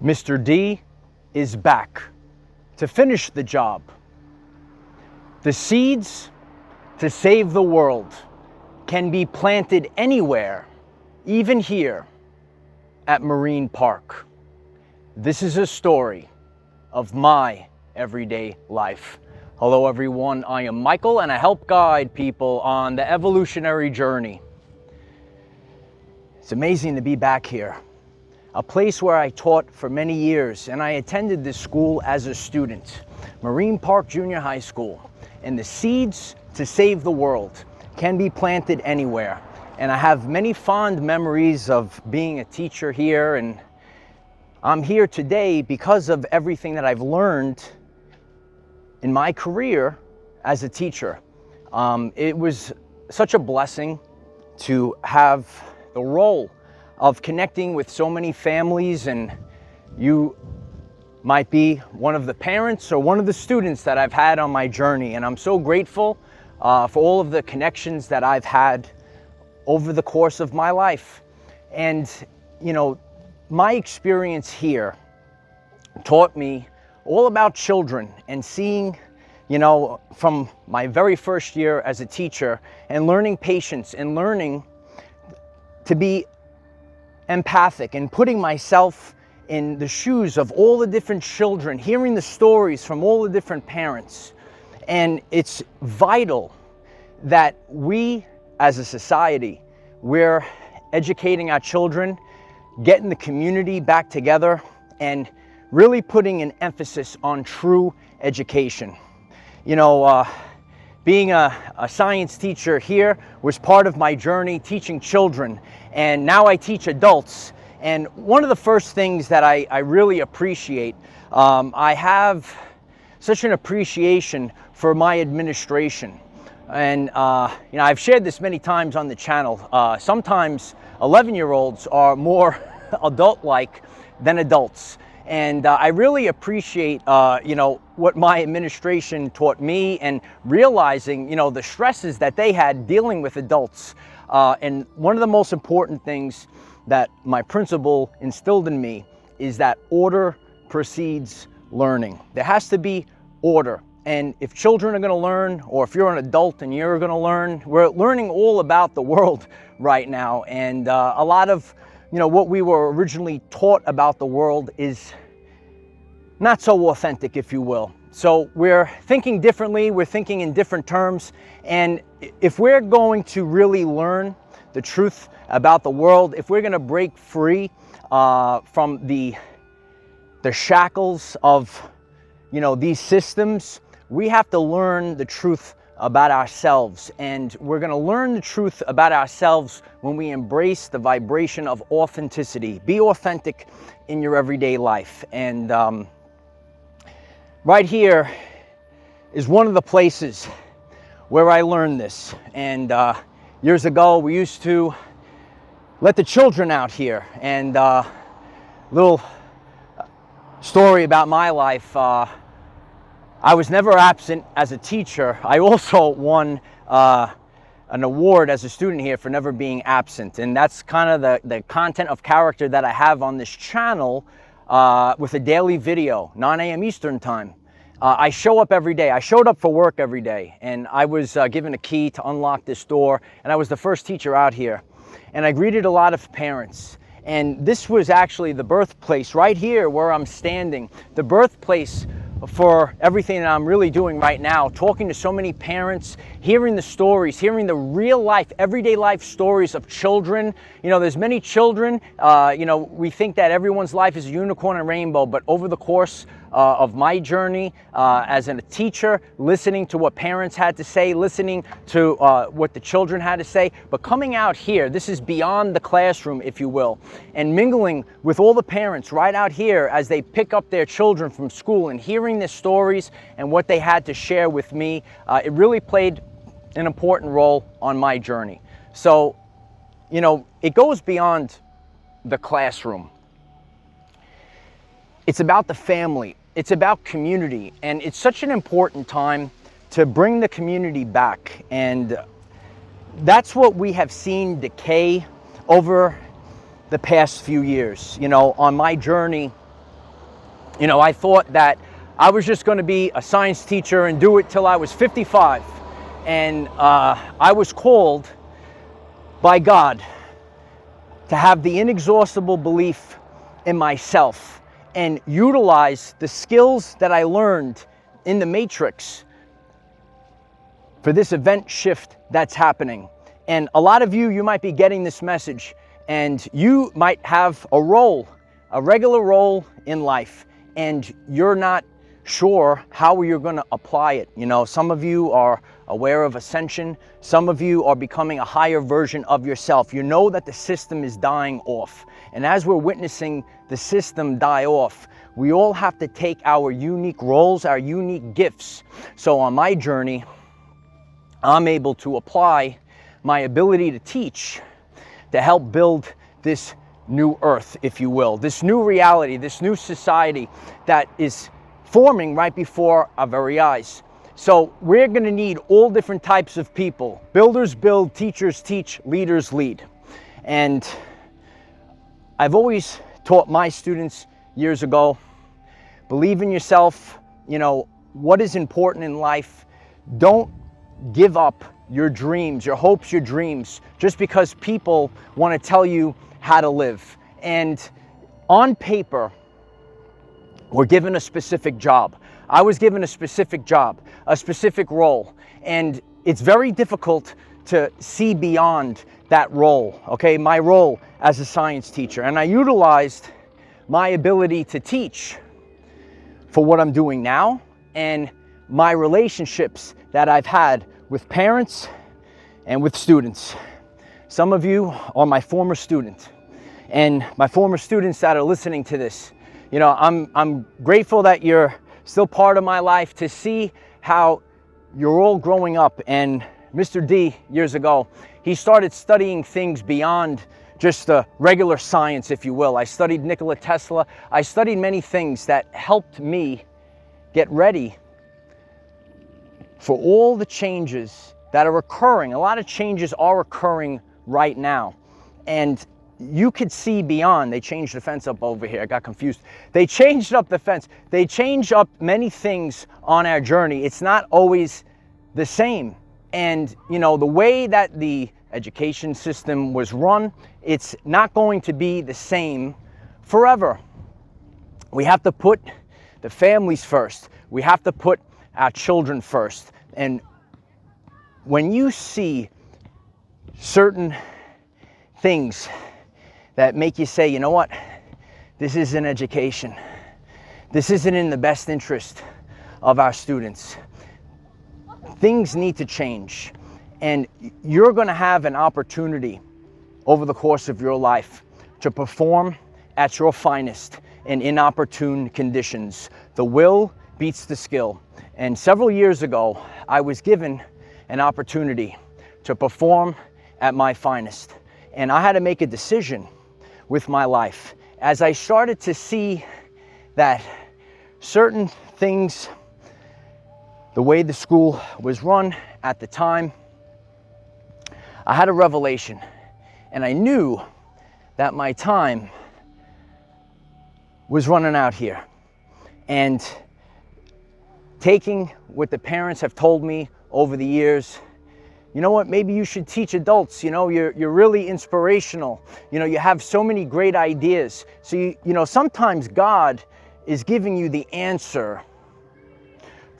Mr. D is back to finish the job. The seeds to save the world can be planted anywhere, even here at Marine Park. This is a story of my everyday life. Hello everyone, I am Michael and I help guide people on the evolutionary journey. It's amazing to be back here, a place where I taught for many years, and I attended this school as a student, Marine Park Junior High School. And the seeds to save the world can be planted anywhere. And I have many fond memories of being a teacher here, and I'm here today because of everything that I've learned in my career as a teacher. It was such a blessing to have the role of connecting with so many families, and you might be one of the parents or one of the students that I've had on my journey. And I'm so grateful for all of the connections that I've had over the course of my life. And, you know, my experience here taught me all about children, and seeing, you know, from my very first year as a teacher, and learning patience and learning to be empathic and putting myself in the shoes of all the different children, hearing the stories from all the different parents. And it's vital that we as a society, we're educating our children, getting the community back together, and really putting an emphasis on true education. You know, being a science teacher here was part of my journey teaching children, and now I teach adults. And one of the first things that I really appreciate, I have such an appreciation for my administration. And you know, I've shared this many times on the channel. Sometimes 11-year-olds are more adult-like than adults. And I really appreciate, you know, what my administration taught me, and realizing, you know, the stresses that they had dealing with adults. And one of the most important things that my principal instilled in me is that order precedes learning. There has to be order. And if children are going to learn, or if you're an adult and you're going to learn, we're learning all about the world right now. And a lot of, you know, what we were originally taught about the world is not so authentic, if you will. So we're thinking differently, we're thinking in different terms. And if we're going to really learn the truth about the world, if we're going to break free from the shackles of, you know, these systems, we have to learn the truth about ourselves. And we're going to learn the truth about ourselves when we embrace the vibration of authenticity. Be authentic in your everyday life. And right here is one of the places where I learned this. And years ago, we used to let the children out here. And little story about my life. I was never absent as a teacher. I also won an award as a student here for never being absent. And that's kind of the content of character that I have on this channel with a daily video, 9 a.m. Eastern time. I show up every day. I showed up for work every day, and I was given a key to unlock this door, and I was the first teacher out here. And I greeted a lot of parents. And this was actually the birthplace right here where I'm standing, the birthplace for everything that I'm really doing right now, talking to so many parents, hearing the stories, hearing the real life, everyday life stories of children. You know, there's many children, you know, we think that everyone's life is a unicorn and rainbow, but over the course of my journey as a teacher, listening to what parents had to say, listening to what the children had to say, but coming out here, this is beyond the classroom, if you will, and mingling with all the parents right out here as they pick up their children from school, and hearing their stories and what they had to share with me, it really played an important role on my journey. So, you know, it goes beyond the classroom. It's about the family. It's about community. And it's such an important time to bring the community back. And that's what we have seen decay over the past few years. You know, on my journey, You know, I thought that I was just going to be a science teacher and do it till I was 55. And I was called by God to have the inexhaustible belief in myself and utilize the skills that I learned in the Matrix for this event shift that's happening. And a lot of you might be getting this message, and you might have a role, a regular role in life, and you're not sure how you're going to apply it. You know, some of you are aware of Ascension. Some of you are becoming a higher version of yourself. You know that the system is dying off. And as we're witnessing the system die off, we all have to take our unique roles, our unique gifts. So on my journey, I'm able to apply my ability to teach to help build this new earth, if you will, this new reality, this new society that is forming right before our very eyes. So we're going to need all different types of people. Builders build, teachers teach, leaders lead. And I've always taught my students years ago, believe in yourself. You know, what is important in life? Don't give up your dreams, your hopes, your dreams, just because people want to tell you how to live. And on paper, we're given a specific job. I was given a specific job, a specific role, and it's very difficult to see beyond that role, okay? My role as a science teacher. And I utilized my ability to teach for what I'm doing now and my relationships that I've had with parents and with students. Some of you are my former student, and my former students that are listening to this, you know, I'm grateful that you're still part of my life, to see how you're all growing up. And Mr. D, years ago, he started studying things beyond just the regular science, if you will. I studied Nikola Tesla. I studied many things that helped me get ready for all the changes that are occurring. A lot of changes are occurring right now. And you could see beyond. They changed the fence up over here. I got confused. They changed up the fence. They changed up many things on our journey. It's not always the same. And, you know, the way that the education system was run, it's not going to be the same forever. We have to put the families first. We have to put our children first. And when you see certain things that make you say, you know what, this isn't education. This isn't in the best interest of our students. Things need to change. And you're going to have an opportunity over the course of your life to perform at your finest in inopportune conditions. The will beats the skill. And several years ago, I was given an opportunity to perform at my finest. And I had to make a decision with my life. As I started to see that certain things, the way the school was run at the time, I had a revelation, and I knew that my time was running out here. And taking what the parents have told me over the years, you know what, maybe you should teach adults. You know, you're really inspirational. You know, you have so many great ideas. So, you know, sometimes God is giving you the answer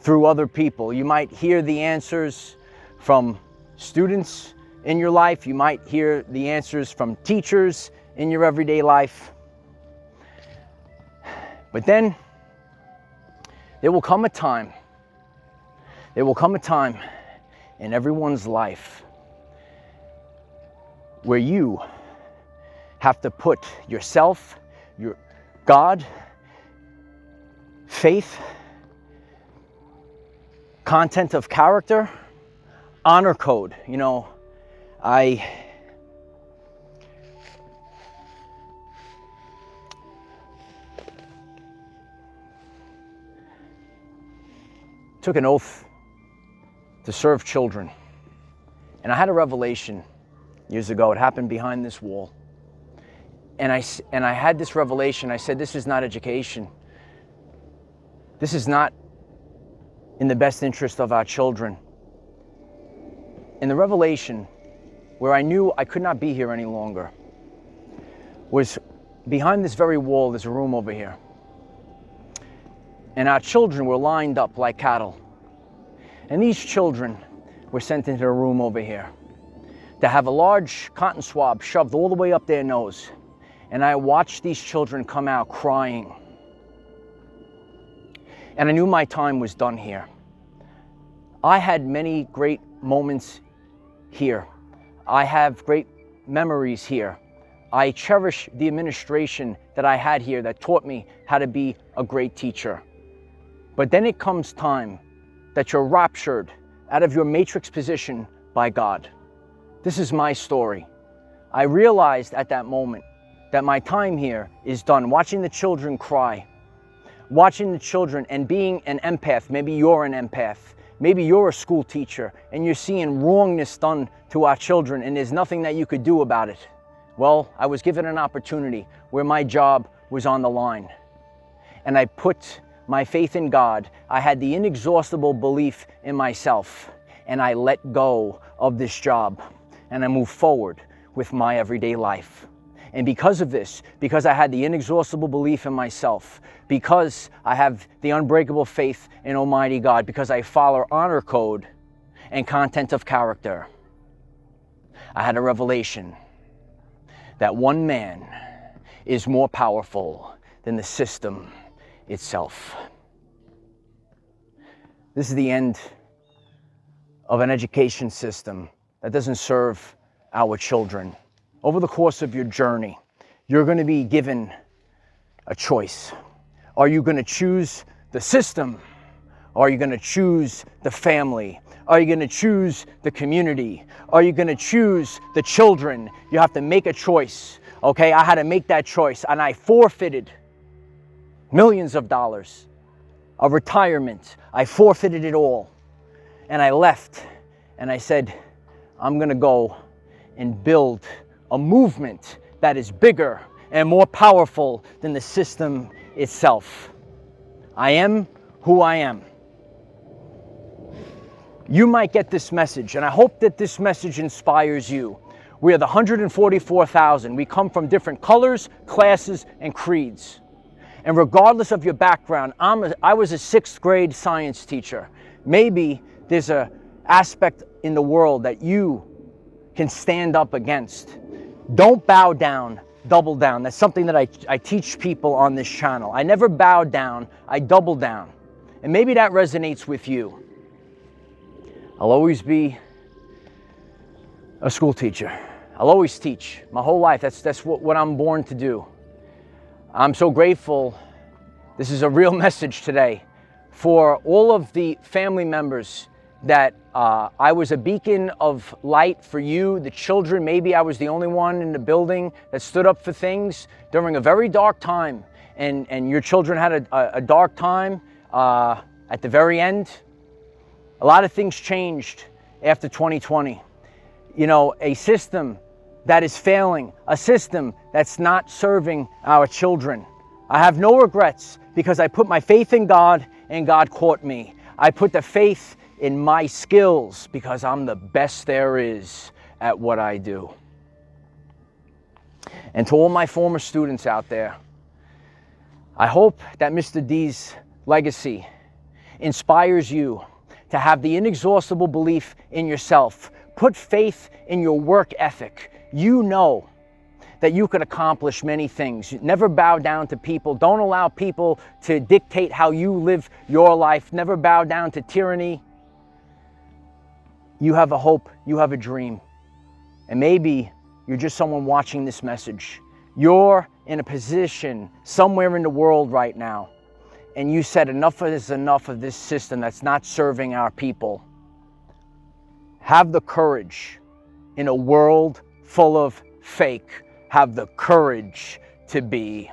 through other people. You might hear the answers from students in your life. You might hear the answers from teachers in your everyday life. But then there will come a time, in everyone's life where you have to put yourself, your God, faith, content of character, honor code. You know, I took an oath to serve children. And I had a revelation years ago. It happened behind this wall. And I had this revelation. I said, this is not education. This is not in the best interest of our children. And the revelation where I knew I could not be here any longer was behind this very wall. There's a room over here. And our children were lined up like cattle. And these children were sent into a room over here to have a large cotton swab shoved all the way up their nose. And I watched these children come out crying. And I knew my time was done here. I had many great moments here. I have great memories here. I cherish the administration that I had here that taught me how to be a great teacher. But then it comes time that you're raptured out of your matrix position by God. This is my story. I realized at that moment that my time here is done. Watching the children cry, watching the children and being an empath. Maybe you're an empath. Maybe you're a school teacher and you're seeing wrongness done to our children and there's nothing that you could do about it. Well, I was given an opportunity where my job was on the line. And I put my faith in God. I had the inexhaustible belief in myself. And I let go of this job. And I moved forward with my everyday life. And because of this, because I had the inexhaustible belief in myself, because I have the unbreakable faith in Almighty God, because I follow honor code and content of character, I had a revelation that one man is more powerful than the system itself. This is the end of an education system that doesn't serve our children. Over the course of your journey, you're going to be given a choice. Are you going to choose the system? Are you going to choose the family? Are you going to choose the community? Are you going to choose the children? You have to make a choice. Okay, I had to make that choice and I forfeited millions of dollars of retirement. I forfeited it all. And I left and I said, I'm going to go and build a movement that is bigger and more powerful than the system itself. I am who I am. You might get this message, and I hope that this message inspires you. We are the 144,000. We come from different colors, classes, and creeds. And regardless of your background, I was a 6th grade science teacher. Maybe there's an aspect in the world that you can stand up against. Don't bow down, double down. That's something that I teach people on this channel. I never bow down, I double down. And maybe that resonates with you. I'll always be a school teacher. I'll always teach my whole life. That's what I'm born to do. I'm so grateful. This is a real message today for all of the family members that I was a beacon of light for you, the children. Maybe I was the only one in the building that stood up for things during a very dark time. And your children had a dark time at the very end. A lot of things changed after 2020. You know, a system that is failing, a system that's not serving our children. I have no regrets because I put my faith in God and God caught me. I put the faith in my skills because I'm the best there is at what I do. And to all my former students out there, I hope that Mr. D's legacy inspires you to have the inexhaustible belief in yourself. Put faith in your work ethic. You know that you can accomplish many things. Never bow down to people. Don't allow people to dictate how you live your life. Never bow down to tyranny. You have a hope, you have a dream. And maybe you're just someone watching this message. You're in a position somewhere in the world right now, and you said enough of this system that's not serving our people. Have the courage in a world full of fake. Have the courage to be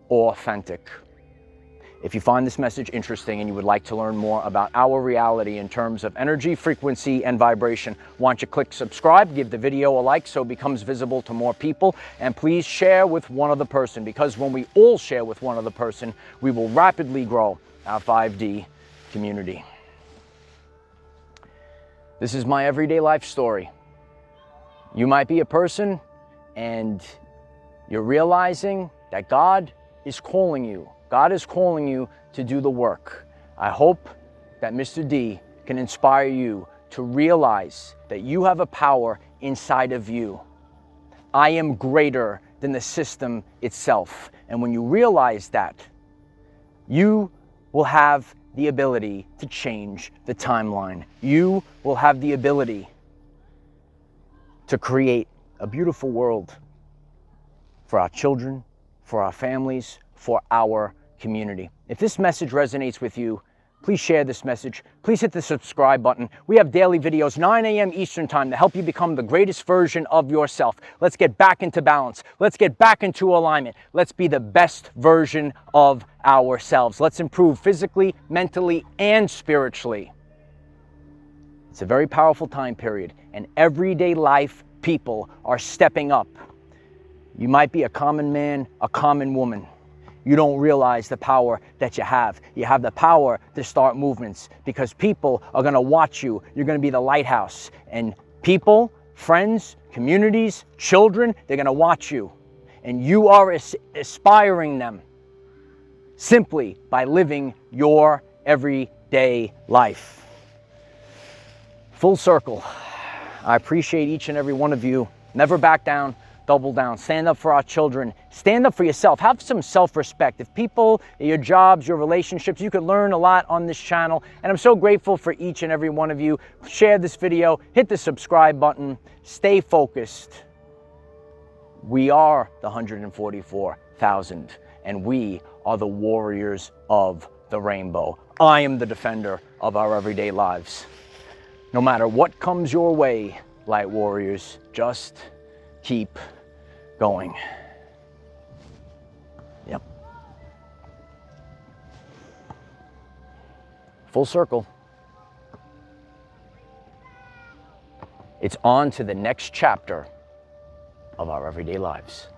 authentic. If you find this message interesting and you would like to learn more about our reality in terms of energy, frequency, and vibration, why don't you click subscribe, give the video a like so it becomes visible to more people, and please share with one other person, because when we all share with one other person, we will rapidly grow our 5D community. This is my everyday life story. You might be a person and you're realizing that God is calling you. God is calling you to do the work. I hope that Mr. D can inspire you to realize that you have a power inside of you. I am greater than the system itself. And when you realize that, you will have the ability to change the timeline. You will have the ability to create a beautiful world for our children, for our families, for our community. If this message resonates with you, please share this message. Please hit the subscribe button. We have daily videos, 9 a.m. Eastern time, to help you become the greatest version of yourself. Let's get back into balance. Let's get back into alignment. Let's be the best version of ourselves. Let's improve physically, mentally, and spiritually. It's a very powerful time period, and everyday life people are stepping up. You might be a common man, a common woman. You don't realize the power that you have. You have the power to start movements, because people are going to watch you. You're going to be the lighthouse. And people, friends, communities, children, they're going to watch you. And you are inspiring them simply by living your everyday life. Full circle. I appreciate each and every one of you. Never back down. Double down. Stand up for our children. Stand up for yourself. Have some self-respect. If people, your jobs, your relationships, you can learn a lot on this channel. And I'm so grateful for each and every one of you. Share this video. Hit the subscribe button. Stay focused. We are the 144,000, and we are the warriors of the rainbow. I am the defender of our everyday lives. No matter what comes your way, light warriors, just keep going. Yep. Full circle. It's on to the next chapter of our everyday lives.